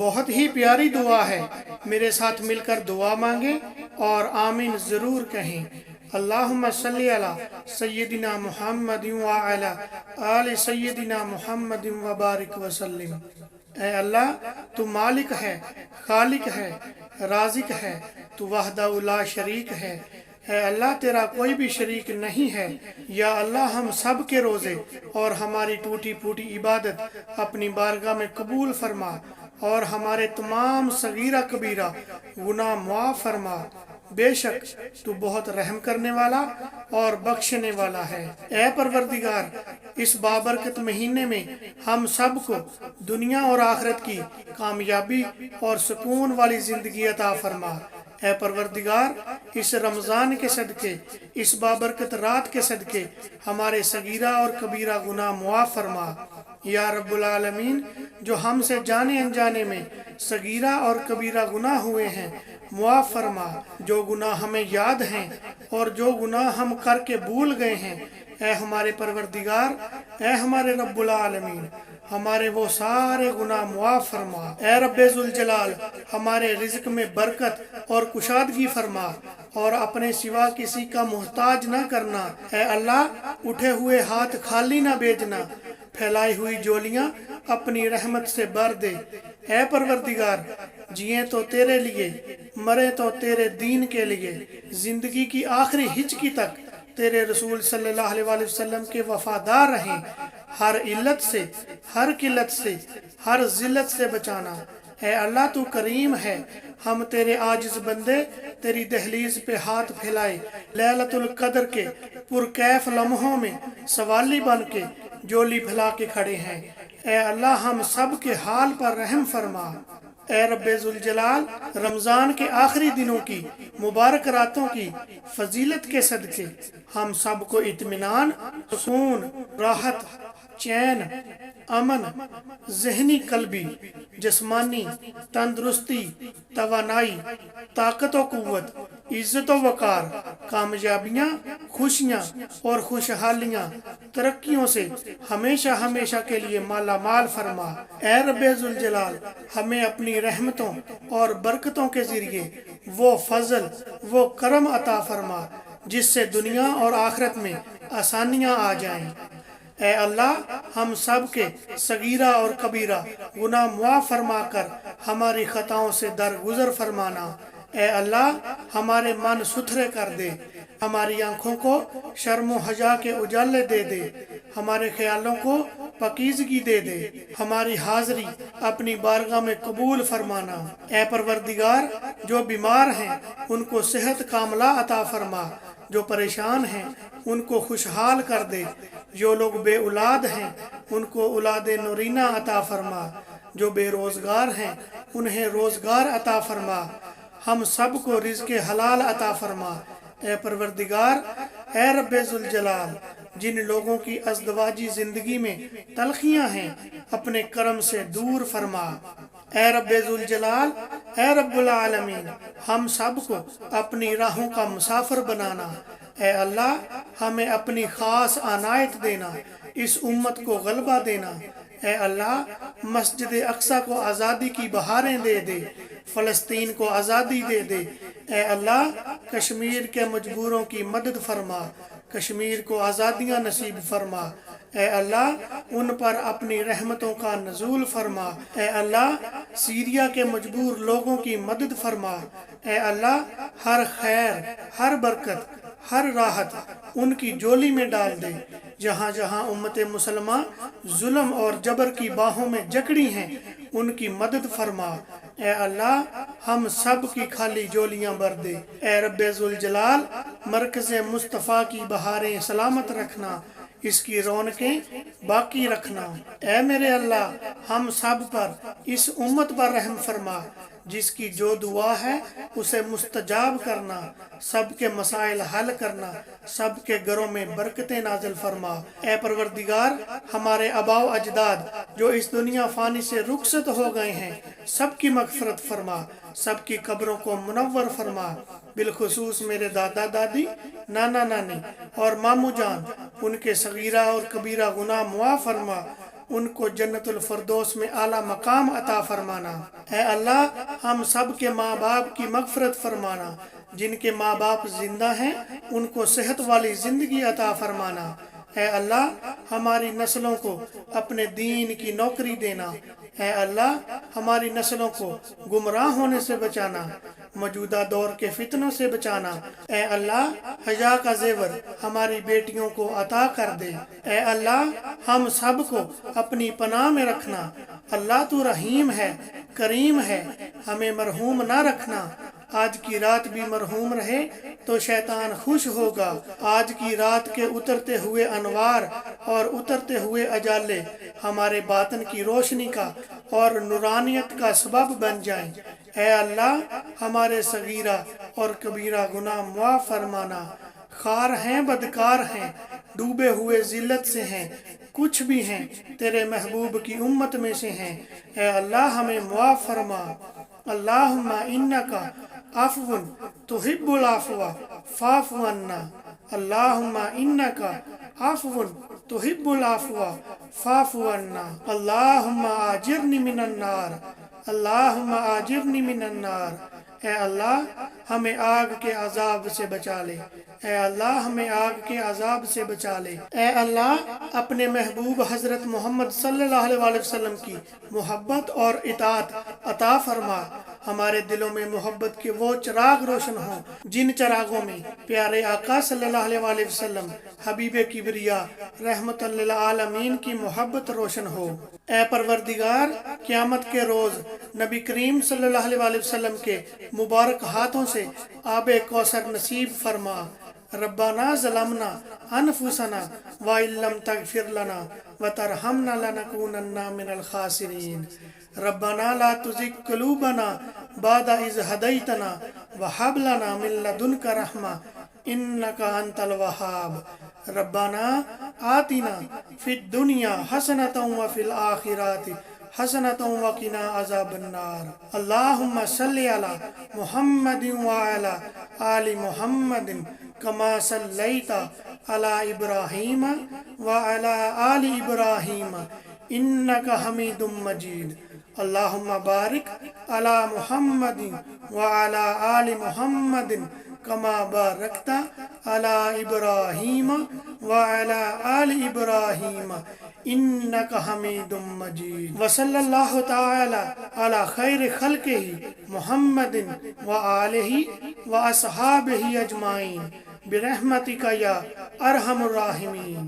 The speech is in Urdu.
بہت ہی پیاری دعا ہے، میرے ساتھ مل کر دعا مانگیں اور آمین ضرور کہیں۔ اللہم صلی علی سیدنا محمد وعلی آل سیدنا محمد وبارک وسلم۔ اے اللہ، تو مالک ہے، خالق ہے، رازق ہے، تو وحدہ لا شریک ہے۔ اے اللہ، تیرا کوئی بھی شریک نہیں ہے۔ یا اللہ، ہم سب کے روزے اور ہماری ٹوٹی پھوٹی عبادت اپنی بارگاہ میں قبول فرما اور ہمارے تمام صغیرہ کبیرہ گناہ معاف فرما۔ بے شک تو بہت رحم کرنے والا اور بخشنے والا ہے۔ اے پروردگار، اس بابرکت مہینے میں ہم سب کو دنیا اور آخرت کی کامیابی اور سکون والی زندگی عطا فرما۔ اے پروردگار، اس رمضان کے صدقے، اس بابرکت رات کے صدقے ہمارے صغیرہ اور کبیرہ گناہ معاف فرما۔ یا رب العالمین، جو ہم سے جانے انجانے میں صغیرہ اور کبیرہ گناہ ہوئے ہیں معاف فرما۔ جو گناہ ہمیں یاد ہیں اور جو گناہ ہم کر کے بھول گئے ہیں، اے ہمارے پروردگار، اے ہمارے رب العالمین، ہمارے وہ سارے گناہ معاف فرما۔ اے رب ذوالجلال، ہمارے رزق میں برکت اور کشادگی فرما اور اپنے سوا کسی کا محتاج نہ کرنا۔ اے اللہ، اٹھے ہوئے ہاتھ خالی نہ بھیجنا، پھیلائی ہوئی جولیاں اپنی رحمت سے بھر دے۔ اے پروردگار، جئیں تو تیرے لیے، مرے تو تیرے دین کے لیے، زندگی کی آخری ہچکی تک تیرے رسول صلی اللہ علیہ وآلہ وسلم کے وفادار رہیں۔ ہر علت سے، ہر قلت سے، ہر ذلت سے بچانا۔ اے اللہ، تو کریم ہے، ہم تیرے عاجز بندے تیری دہلیز پہ ہاتھ پھیلائے لیلۃ القدر کے پرکیف لمحوں میں سوالی بن کے جولی پھیلا کے کھڑے ہیں۔ اے اللہ، ہم سب کے حال پر رحم فرما۔ اے رب ذوالجلال، رمضان کے آخری دنوں کی مبارک راتوں کی فضیلت کے صدقے ہم سب کو اطمینان، سکون، راحت، چین، امن، ذہنی قلبی، جسمانی تندرستی، توانائی، طاقت و قوت، عزت و وقار، کامیابیاں، خوشیاں اور خوشحالیاں، ترقیوں سے ہمیشہ ہمیشہ کے لیے مالا مال فرما۔ اے رب ذوالجلال، ہمیں اپنی رحمتوں اور برکتوں کے ذریعے وہ فضل، وہ کرم عطا فرما جس سے دنیا اور آخرت میں آسانیاں آ جائیں۔ اے اللہ، ہم سب کے صغیرہ اور کبیرہ گناہ معاف فرما کر ہماری خطاؤں سے درگزر فرمانا۔ اے اللہ، ہمارے من ستھرے کر دے، ہماری آنکھوں کو شرم و حیا کے اجالے دے دے، ہمارے خیالوں کو پاکیزگی دے دے، ہماری حاضری اپنی بارگاہ میں قبول فرمانا۔ اے پروردگار، جو بیمار ہیں ان کو صحت کاملہ عطا فرما، جو پریشان ہیں ان کو خوشحال کر دے، جو لوگ بے اولاد ہیں ان کو اولاد نورینہ عطا فرما، جو بے روزگار ہیں انہیں روزگار عطا فرما، ہم سب کو رزق حلال عطا فرما۔ اے پروردگار، اے رب ذوالجلال، جن لوگوں کی ازدواجی زندگی میں تلخیاں ہیں اپنے کرم سے دور فرما۔ اے رب ذوالجلال، اے رب العالمین، ہم سب کو اپنی راہوں کا مسافر بنانا۔ اے اللہ، ہمیں اپنی خاص عنایت دینا، اس امت کو غلبہ دینا۔ اے اللہ، مسجد اقصی کو آزادی کی بہاریں دے دے، فلسطین کو آزادی دے دے۔ اے اللہ، کشمیر کے مجبوروں کی مدد فرما، کشمیر کو آزادیاں نصیب فرما۔ اے اللہ، ان پر اپنی رحمتوں کا نزول فرما۔ اے اللہ، سیریا کے مجبور لوگوں کی مدد فرما۔ اے اللہ، ہر خیر، ہر برکت، ہر راحت ان کی جولی میں ڈال دے۔ جہاں جہاں امت مسلمہ ظلم اور جبر کی باہوں میں جکڑی ہیں ان کی مدد فرما۔ اے اللہ، ہم سب کی خالی جولیاں بھر دے۔ اے رب ذوالجلال، مرکز مصطفیٰ کی بہاریں سلامت رکھنا، اس کی رونقیں باقی رکھنا۔ اے میرے اللہ، ہم سب پر، اس امت پر رحم فرما، جس کی جو دعا ہے اسے مستجاب کرنا، سب کے مسائل حل کرنا، سب کے گھروں میں برکتیں نازل فرما۔ اے پروردگار، ہمارے آباء و اجداد جو اس دنیا فانی سے رخصت ہو گئے ہیں سب کی مغفرت فرما، سب کی قبروں کو منور فرما، بالخصوص میرے دادا دادی، نانا نانی اور ماموں جان، ان کے صغیرہ اور کبیرہ گناہ معاف فرما ان کو جنت الفردوس میں اعلیٰ مقام عطا فرمانا۔ اے اللہ ہم سب کے ماں باپ کی مغفرت فرمانا، جن کے ماں باپ زندہ ہیں ان کو صحت والی زندگی عطا فرمانا۔ اے اللہ ہماری نسلوں کو اپنے دین کی نوکری دینا۔ اے اللہ ہماری نسلوں کو گمراہ ہونے سے بچانا، موجودہ دور کے فتنوں سے بچانا۔ اے اللہ حیا کا زیور ہماری بیٹیوں کو عطا کر دے۔ اے اللہ ہم سب کو اپنی پناہ میں رکھنا۔ اللہ تو رحیم ہے، کریم ہے، ہمیں مرحوم نہ رکھنا۔ آج کی رات بھی مرحوم رہے تو شیطان خوش ہوگا۔ آج کی رات کے اترتے ہوئے انوار اور اترتے ہوئے اجالے ہمارے باطن کی روشنی کا اور نورانیت کا سبب بن جائیں۔ اے اللہ ہمارے صغیرہ اور کبیرہ گناہ معاف فرمانا۔ خار ہیں، بدکار ہیں، ڈوبے ہوئے ذلت سے ہیں، کچھ بھی ہیں تیرے محبوب کی امت میں سے ہیں۔ اے اللہ ہمیں معاف فرما۔ اللہم انکا عفو تحب العفو فاعف عنا۔ اللہم انکا عفو تحب العفو فاعف عنا۔ اللہم آجرنی من النار۔ اللہم آجرنی من النار۔ اے اللہ ہمیں آگ کے عذاب سے بچا لے۔ اے اللہ ہمیں آگ کے عذاب سے بچا لے۔ اے اللہ اپنے محبوب حضرت محمد صلی اللہ علیہ وآلہ وسلم کی محبت اور اطاعت عطا فرما۔ ہمارے دلوں میں محبت کے وہ چراغ روشن ہوں جن چراغوں میں پیارے آقا صلی اللہ علیہ وآلہ وسلم حبیب کبریا رحمت للعالمین کی محبت روشن ہو۔ اے پروردگار قیامت کے روز نبی کریم صلی اللہ علیہ وآلہ وسلم کے مبارک ہاتھوں سے آب کوثر نصیب فرما۔ ربنا ظلمنا انفسنا وان لم تغفر لنا وترحمنا لنکونن من الخاسرین۔ ربنا لا تزغ قلوبنا بعد اذ ہدیتنا وہب لنا من لدنک رحمہ انک انت الوہاب۔ ربنا آتنا فی الدنیا حسنۃ وفی الآخرۃ حسنۃ وقنا عذاب النار۔ اللہم صلی علی محمد وعلی آل محمد کما صلیت علی ابراہیم وعلی آل ابراہیم انک حمید مجید۔ اللہم بارک علی محمد وعلی آل محمد کما بارکت علی ابراہیم وعلی آل ابراہیم انک حمید مجید۔ وصلی اللہ تعالی علی خیر خلقہ محمد وآلہ واصحابہ اجمعین برحمتک یا ارحم الراحمین۔